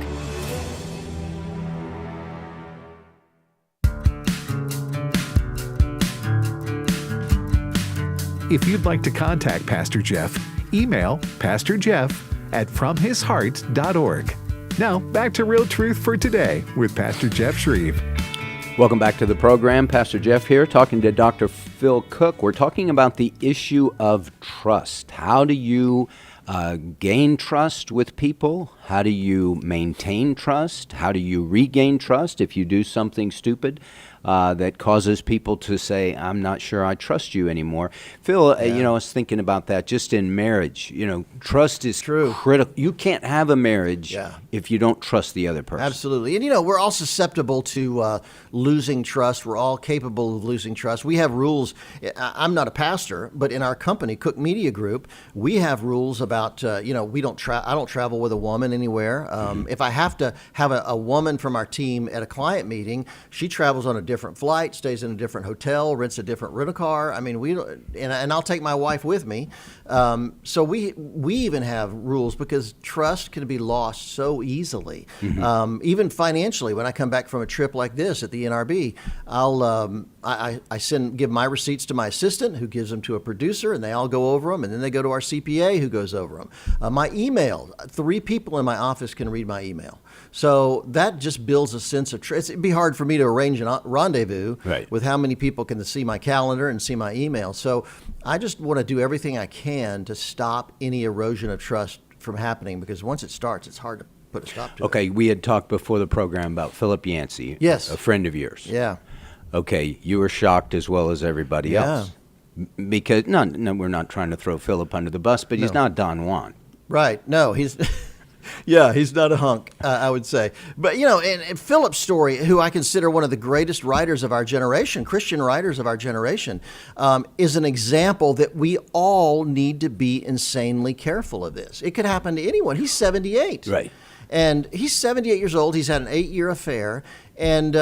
If you'd like to contact Pastor Jeff, email pastorjeff@fromhisheart.org. Now, back to Real Truth for Today with Pastor Jeff Schreve. Welcome back to the program. Pastor Jeff here, talking to Dr. Phil Cook. We're talking about the issue of trust. How do you gain trust with people? How do you maintain trust? How do you regain trust if you do something stupid that causes people to say, I'm not sure I trust you anymore? Phil, I was thinking about that just in marriage. Trust is critical. You can't have a marriage if you don't trust the other person. Absolutely. And, we're all susceptible to losing trust. We're all capable of losing trust. We have rules. I'm not a pastor, but in our company, Cook Media Group, we have rules about, we don't I don't travel with a woman anywhere. If I have to have a woman from our team at a client meeting, she travels on a different flight, stays in a different hotel, rents a different rental car. I mean, and I'll take my wife with me. So we even have rules because trust can be lost so easily. Even financially, when I come back from a trip like this at the NRB, I give my receipts to my assistant, who gives them to a producer, and they all go over them, and then they go to our CPA, who goes over them. My email, 3 people in my office can read my email. So that just builds a sense of trust. It'd be hard for me to arrange a rendezvous with how many people can see my calendar and see my email. So I just want to do everything I can to stop any erosion of trust from happening, because once it starts, it's hard to put a stop to it. Okay, we had talked before the program about Philip Yancey. Yes. A friend of yours. Yeah. Okay, you were shocked as well as everybody else. Because, no, we're not trying to throw Philip under the bus, but he's not Don Juan. Right. No, he's... Yeah, he's not a hunk, I would say. But, and Philip's story, who I consider one of the greatest writers of our generation, Christian writers of our generation, is an example that we all need to be insanely careful of this. It could happen to anyone. He's 78. Right. And he's 78 years old. He's had an 8-year affair. And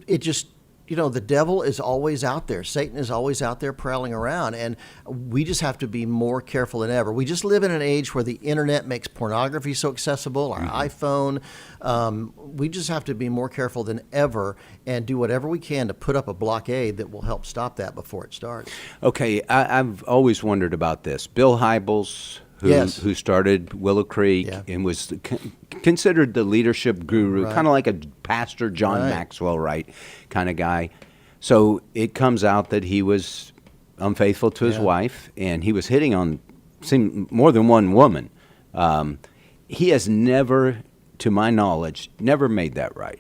it just... the devil is always out there. Satan is always out there prowling around, and we just have to be more careful than ever. We just live in an age where the internet makes pornography so accessible, our iPhone. We just have to be more careful than ever and do whatever we can to put up a blockade that will help stop that before it starts. Okay, I've always wondered about this. Bill Hybels, who started Willow Creek and was considered the leadership guru, kind of like a Pastor John Maxwell, kind of guy. So it comes out that he was unfaithful to his wife, and he was hitting on more than one woman. He has never, to my knowledge, never made that right.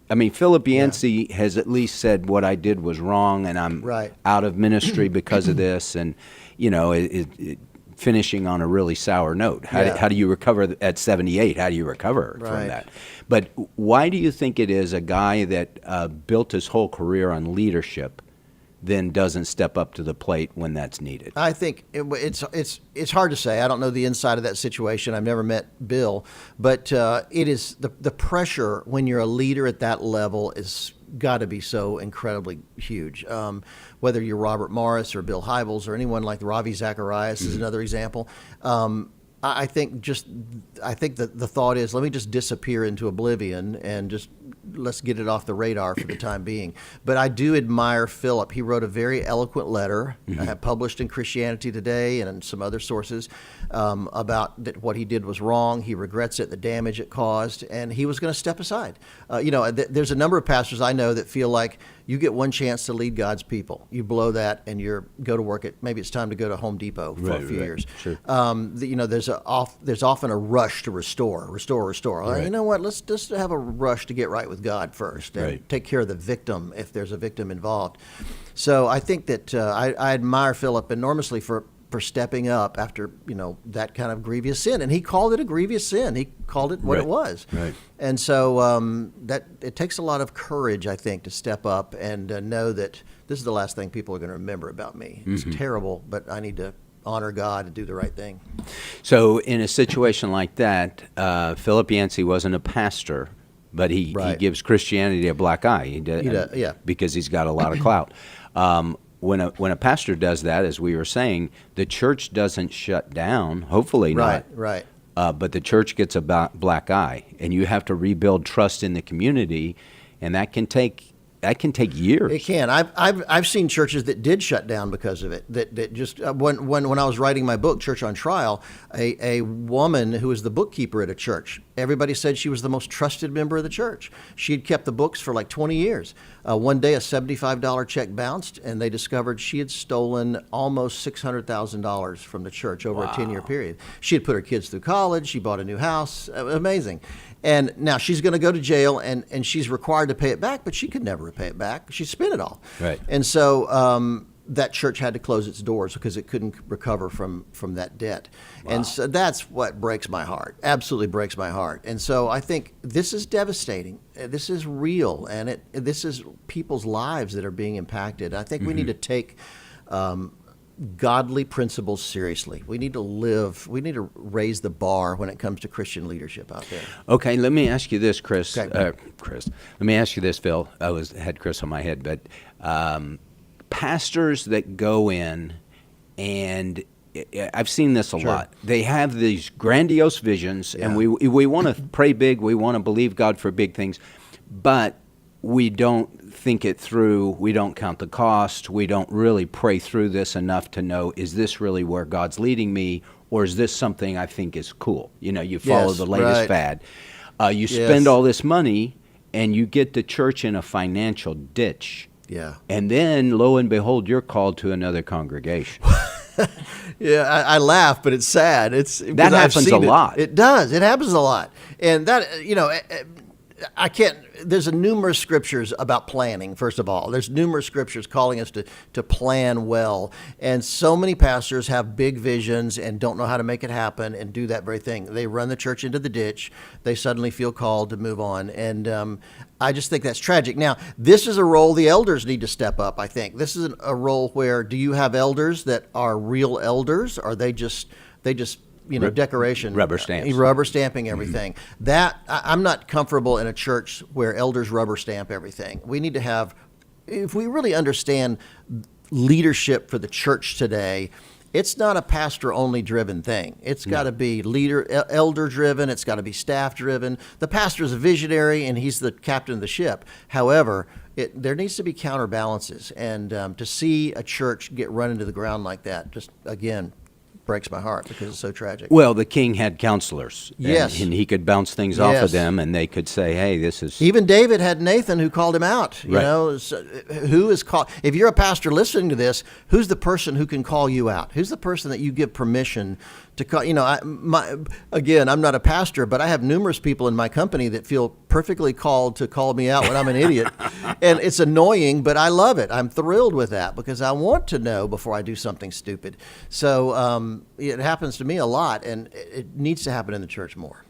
I mean, Philip Yancey has at least said what I did was wrong, and I'm out of ministry because of this, and finishing on a really sour note. How do you recover at 78? How do you recover from that? But why do you think it is a guy that built his whole career on leadership then doesn't step up to the plate when that's needed? I think it's hard to say. I don't know the inside of that situation. I've never met Bill, but it is the pressure when you're a leader at that level is got to be so incredibly huge. Whether you're Robert Morris or Bill Hybels or anyone like Ravi Zacharias is another example. I think the thought is, let me just disappear into oblivion and just let's get it off the radar for the time being. But I do admire Philip. He wrote a very eloquent letter, published in Christianity Today and in some other sources, about that what he did was wrong. He regrets it, the damage it caused, and he was going to step aside. There's a number of pastors I know that feel like you get one chance to lead God's people. You blow that, and go to work maybe it's time to go to Home Depot for a few years. Sure. There's often a rush to restore. Right. You know what? Let's just have a rush to get right with God first and take care of the victim if there's a victim involved. So I think that I admire Philip enormously for stepping up after that kind of grievous sin, and he called it a grievous sin. He called it what it was. Right. And so that it takes a lot of courage, I think, to step up and know that this is the last thing people are going to remember about me. It's terrible, but I need to honor God and do the right thing. So in a situation like that, Philip Yancey wasn't a pastor, but he gives Christianity a black eye. He does, because he's got a lot of clout. When a pastor does that, as we were saying, the church doesn't shut down. Hopefully not. Right. But the church gets a black eye, and you have to rebuild trust in the community, and that can take years. It can. I've seen churches that did shut down because of it. That just when I was writing my book, Church on Trial, a woman who was the bookkeeper at a church, everybody said she was the most trusted member of the church. She had kept the books for like 20 years. One day, a $75 check bounced, and they discovered she had stolen almost $600,000 from the church over a 10-year period. She had put her kids through college. She bought a new house. Amazing. And now she's going to go to jail, and she's required to pay it back, but she could never repay it back. She spent it all. Right. And so that church had to close its doors because it couldn't recover from that debt. Wow. And so that's what breaks my heart, absolutely breaks my heart. And so I think this is devastating. This is real, and this is people's lives that are being impacted. I think we need to take godly principles seriously. We need to raise the bar when it comes to Christian leadership out there. Okay, let me ask you this, Chris. Okay. Chris, let me ask you this, Phil. I had Chris on my head, but pastors that go in, and I've seen this a lot. They have these grandiose visions, and we want to pray big. We want to believe God for big things, but we don't think it through. We don't count the cost. We don't really pray through this enough to know, is this really where God's leading me, or is this something I think is cool? You follow the latest fad. You spend all this money, and you get the church in a financial ditch. Yeah. And then, lo and behold, you're called to another congregation. I laugh, but it's sad. That happens a lot. It does. It happens a lot. And that, I can't, there's numerous scriptures about planning, first of all. There's numerous scriptures calling us to plan well. And so many pastors have big visions and don't know how to make it happen and do that very thing. They run the church into the ditch. They suddenly feel called to move on. And I just think that's tragic. Now, this is a role the elders need to step up, I think. This is a role where, do you have elders that are real elders? Or they just decoration, rubber stamping everything. That I'm not comfortable in a church where elders rubber stamp everything. We need to have, if we really understand leadership for the church today, it's not a pastor-only driven thing. It's got to be elder-driven. It's got to be staff-driven. The pastor's a visionary, and he's the captain of the ship. However, there needs to be counterbalances. And to see a church get run into the ground like that, just, again, breaks my heart because it's so tragic. Well, the king had counselors. Yes. And he could bounce things off of them, and they could say, hey, this is... Even David had Nathan who called him out. You know, who is called... If you're a pastor listening to this, who's the person who can call you out? Who's the person that you give permission to call? Again, I'm not a pastor, but I have numerous people in my company that feel perfectly called to call me out when I'm an idiot. And it's annoying, but I love it. I'm thrilled with that because I want to know before I do something stupid. So it happens to me a lot, and it needs to happen in the church more.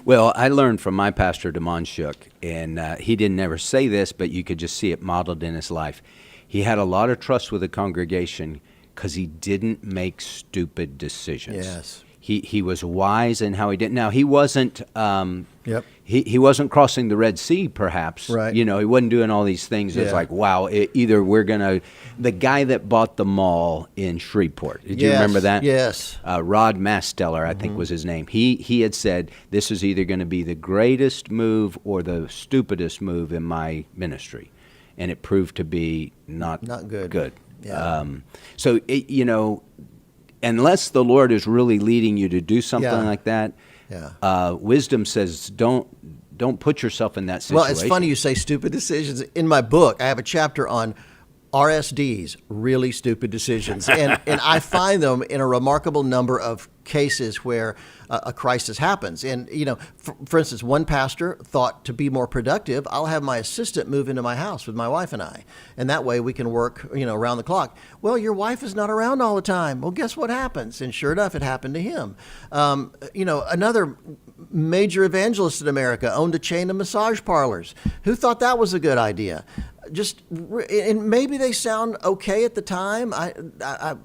Well, I learned from my pastor, DeMond Shook, and he didn't ever say this, but you could just see it modeled in his life. He had a lot of trust with the congregation because he didn't make stupid decisions. Yes. He was wise in how he did. Now, he wasn't Yep. he wasn't crossing the Red Sea, perhaps. Right. You know, he wasn't doing all these things. It's Yeah. like, wow, either we're going to... The guy that bought the mall in Shreveport, did you Yes, remember that? yes. Rod Masteller, I think was his name. He had said, this is either going to be the greatest move or the stupidest move in my ministry. And it proved to be not good. Yeah. So, you know, unless the Lord is really leading you to do something Yeah. like that, Yeah. wisdom says don't put yourself in that situation. Well, it's funny you say stupid decisions. In my book, I have a chapter on RSDs, really stupid decisions. And I find them in a remarkable number of cases where a crisis happens. And, you know, for instance, one pastor thought to be more productive, I'll have my assistant move into my house with my wife and I. And that way we can work, you know, around the clock. Well, your wife is not around all the time. Well, guess what happens? And sure enough, it happened to him. You know, another major evangelist in America owned a chain of massage parlors. Who thought that was a good idea? And maybe they sound okay at the time. I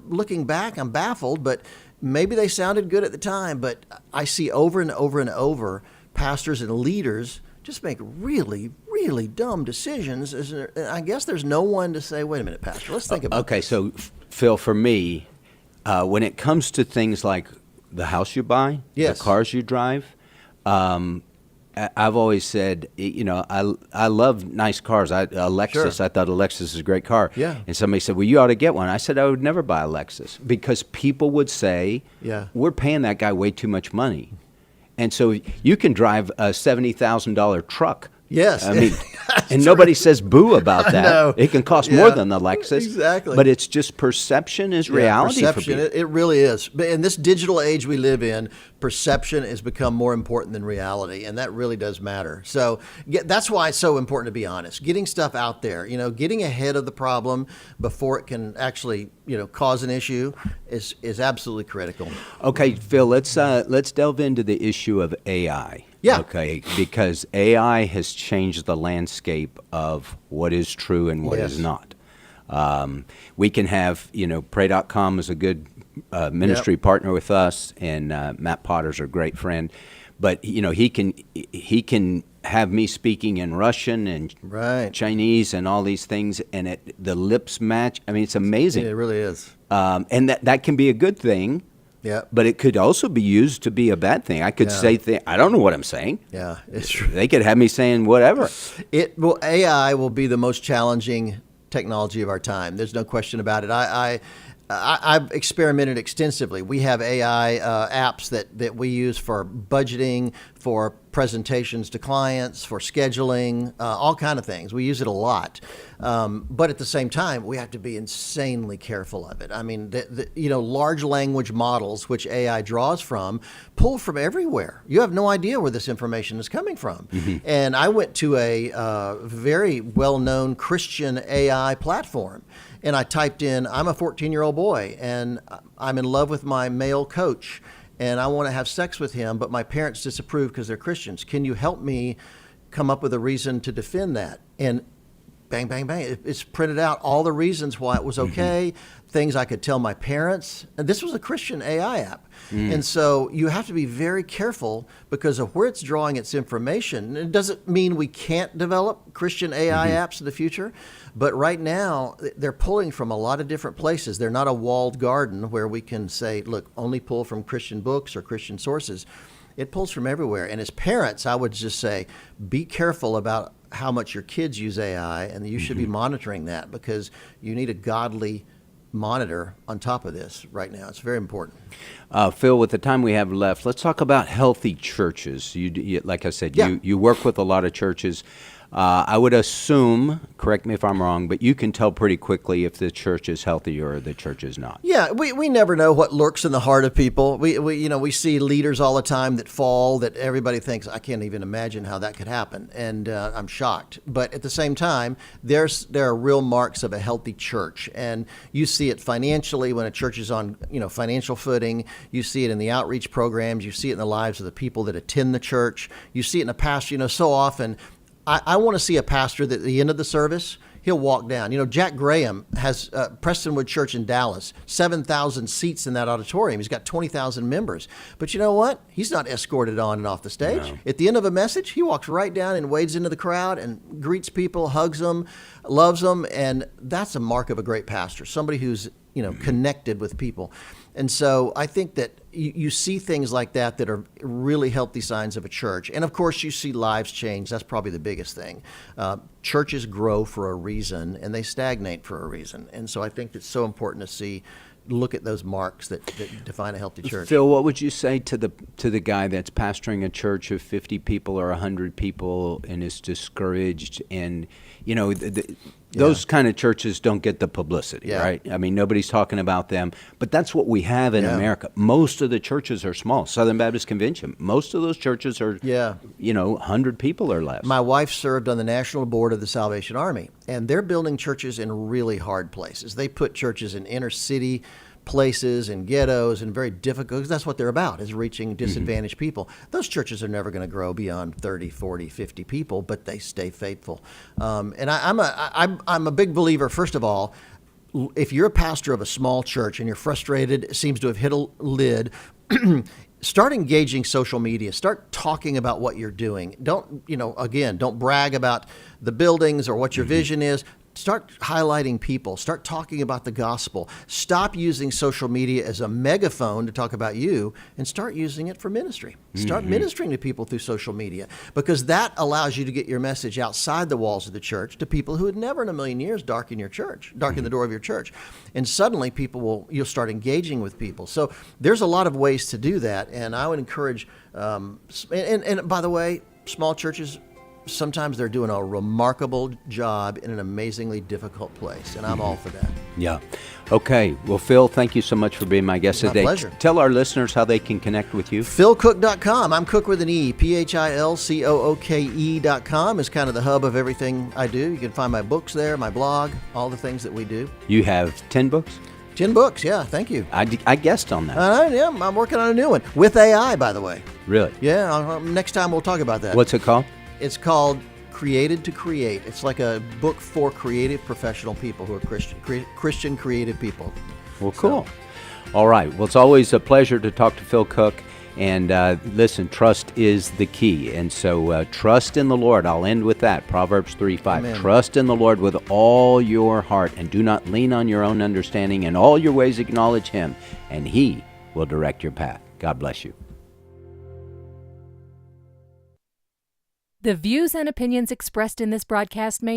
looking back, I'm baffled, but maybe they sounded good at the time. But I see over and over and over pastors and leaders just make really, really dumb decisions. I guess there's no one to say, wait a minute, Pastor, let's think about Okay, this. so Phil, for me, when it comes to things like the house you buy, Yes. the cars you drive, I've always said, you know, I love nice cars. A Lexus, Sure. I thought a Lexus is a great car. Yeah. And somebody said, well, you ought to get one. I said, I would never buy a Lexus because people would say, Yeah. we're paying that guy way too much money. And so you can drive a $70,000 truck. Yes. I mean, and nobody says boo about that. know. It can cost Yeah. more than the Lexus. Exactly. But it's just perception is reality perception, for people. it really is. But in this digital age we live in, perception has become more important than reality, and that really does matter. So that's why it's so important to be honest. Getting stuff out there, you know, getting ahead of the problem before it can actually, you know, cause an issue is absolutely critical. Okay, Phil, let's delve into the issue of AI. Yeah. Okay, because AI has changed the landscape of what is true and what is Yes. not. We can have, you know, Pray.com is a good ministry partner with us, and Matt Potter's a great friend. But you know, he can have me speaking in Russian and Chinese and all these things, and the lips match. I mean, it's amazing. It really is. And that can be a good thing. Yeah. But it could also be used to be a bad thing. I could say I don't know what I'm saying. Yeah, it's true. They could have me saying whatever. AI will be the most challenging technology of our time. There's no question about it. I've experimented extensively. We have AI apps that we use for budgeting, for presentations to clients, for scheduling, all kind of things. We use it a lot. But at the same time, we have to be insanely careful of it. I mean, you know, large language models, which AI draws from, pull from everywhere. You have no idea where this information is coming from. Mm-hmm. And I went to a very well-known Christian AI platform, and I typed in, I'm a 14-year-old boy, and I'm in love with my male coach, and I want to have sex with him, but my parents disapprove because they're Christians. Can you help me come up with a reason to defend that? And bang, bang, bang, it's printed out all the reasons why it was okay, things I could tell my parents. And this was a Christian AI app. And so you have to be very careful because of where it's drawing its information. It doesn't mean we can't develop Christian AI apps in the future, but right now they're pulling from a lot of different places. They're not a walled garden where we can say, look, only pull from Christian books or Christian sources. It pulls from everywhere. And as parents, I would just say, be careful about how much your kids use AI, and you should be monitoring that because you need a godly monitor on top of this right now. It's very important. Phil, with the time we have left, let's talk about healthy churches. You like I said, you work with a lot of churches. I would assume, correct me if I'm wrong, but you can tell pretty quickly if the church is healthy or the church is not. Yeah, we never know what lurks in the heart of people. We see leaders all the time that fall, that everybody thinks, I can't even imagine how that could happen, and I'm shocked. But at the same time, there are real marks of a healthy church, and you see it financially when a church is on financial footing. You see it in the outreach programs. You see it in the lives of the people that attend the church. You see it in the pastor. So often, I want to see a pastor that at the end of the service, he'll walk down. You know, Jack Graham has Prestonwood Church in Dallas, 7,000 seats in that auditorium. He's got 20,000 members. But you know what? He's not escorted on and off the stage. No. At the end of a message, he walks right down and wades into the crowd and greets people, hugs them, loves them. And that's a mark of a great pastor, somebody who's, you know, connected with people. And so I think that you see things like that that are really healthy signs of a church. And of course, you see lives change. That's probably the biggest thing. Churches grow for a reason, and they stagnate for a reason. And so I think it's so important to look at those marks that define a healthy church. Phil, what would you say to the guy that's pastoring a church of 50 people or 100 people and is discouraged? And, you know, those kind of churches don't get the publicity, right? I mean, nobody's talking about them. But that's what we have in America. Most of the churches are small. Southern Baptist Convention, most of those churches are, you know, 100 people or less. My wife served on the national board of the Salvation Army, and they're building churches in really hard places. They put churches in inner city places and ghettos and very difficult, because that's what they're about, is reaching disadvantaged people. Those churches are never going to grow beyond 30, 40, 50 people, but they stay faithful. And I'm a big believer, first of all, if you're a pastor of a small church and you're frustrated, it seems to have hit a lid, start engaging social media. Start talking about what you're doing. Don't brag about the buildings or what your vision is. Start highlighting people. Start talking about the gospel. Stop using social media as a megaphone to talk about you, and start using it for ministry. Start ministering to people through social media, because that allows you to get your message outside the walls of the church to people who would never in a million years darken your church, darken the door of your church. And suddenly you'll start engaging with people. So there's a lot of ways to do that, and I would encourage, and by the way, small churches, sometimes they're doing a remarkable job in an amazingly difficult place, and I'm all for that. Yeah. Okay. Well, Phil, thank you so much for being my guest today. My pleasure. Tell our listeners how they can connect with you. PhilCook.com. I'm Cook with an E. PhilCooke.com is kind of the hub of everything I do. You can find my books there, my blog, all the things that we do. You have 10 books? 10 books, yeah. Thank you. I guessed on that. I'm working on a new one with AI, by the way. Really? Yeah. Next time we'll talk about that. What's it called? It's called Created to Create. It's like a book for creative professional people who are Christian creative people. Well, cool. All right. Well, it's always a pleasure to talk to Phil Cook. And listen, trust is the key. And so trust in the Lord. I'll end with that. Proverbs 3:5. Amen. Trust in the Lord with all your heart, and do not lean on your own understanding. In all your ways acknowledge Him, and He will direct your path. God bless you. The views and opinions expressed in this broadcast may